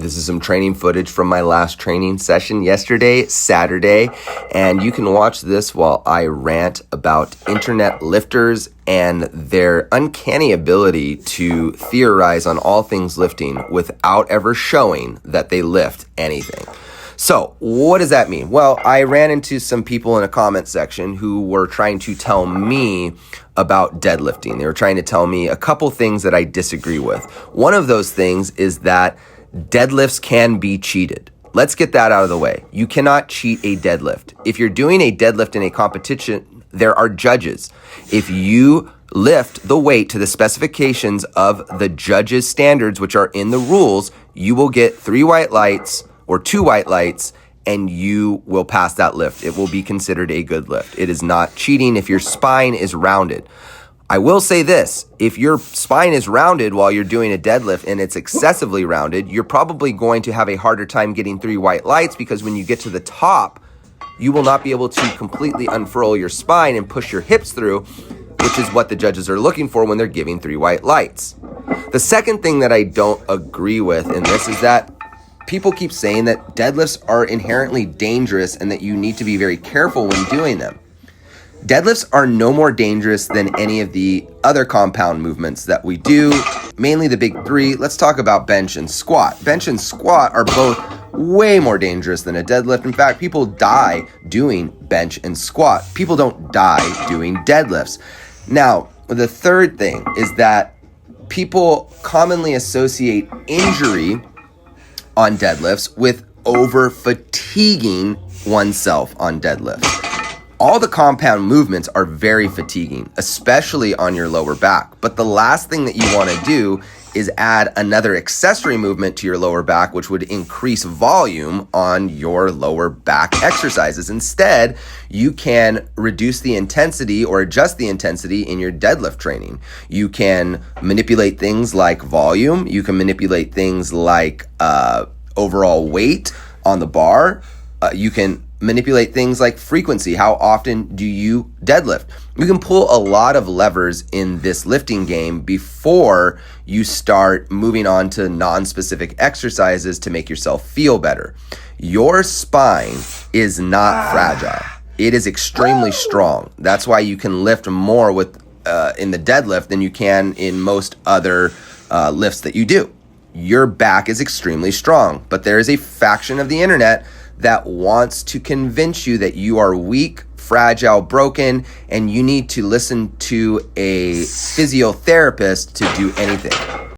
This is some training footage from my last training session yesterday, Saturday, and you can watch this while I rant about internet lifters and their uncanny ability to theorize on all things lifting without ever showing that they lift anything. So, what does that mean? Well, I ran into some people in a comment section who were trying to tell me about deadlifting. They were trying to tell me a couple things that I disagree with. One of those things is that deadlifts can be cheated. Let's get that out of the way. You cannot cheat a deadlift. If you're doing a deadlift in a competition, there are judges. If you lift the weight to the specifications of the judges' standards, which are in the rules, you will get 3 white lights or 2 white lights, and you will pass that lift. It will be considered a good lift. It is not cheating if your spine is rounded. I will say this, if your spine is rounded while you're doing a deadlift and it's excessively rounded, you're probably going to have a harder time getting 3 white lights, because when you get to the top, you will not be able to completely unfurl your spine and push your hips through, which is what the judges are looking for when they're giving 3 white lights. The second thing that I don't agree with in this is that people keep saying that deadlifts are inherently dangerous and that you need to be very careful when doing them. Deadlifts are no more dangerous than any of the other compound movements that we do, mainly the big 3. Let's talk about bench and squat. Bench and squat are both way more dangerous than a deadlift. In fact, people die doing bench and squat. People don't die doing deadlifts. Now, the third thing is that people commonly associate injury on deadlifts with over fatiguing oneself on deadlifts. All the compound movements are very fatiguing, especially on your lower back. But the last thing that you want to do is add another accessory movement to your lower back, which would increase volume on your lower back exercises. Instead, you can reduce the intensity or adjust the intensity in your deadlift training. You can manipulate things like volume. You can manipulate things like overall weight on the bar. You can manipulate things like frequency. How often do you deadlift? You can pull a lot of levers in this lifting game before you start moving on to non-specific exercises to make yourself feel better. Your spine is not fragile. It is extremely strong. That's why you can lift more with in the deadlift than you can in most other lifts that you do. Your back is extremely strong, but there is a faction of the internet that wants to convince you that you are weak, fragile, broken, and you need to listen to a physiotherapist to do anything.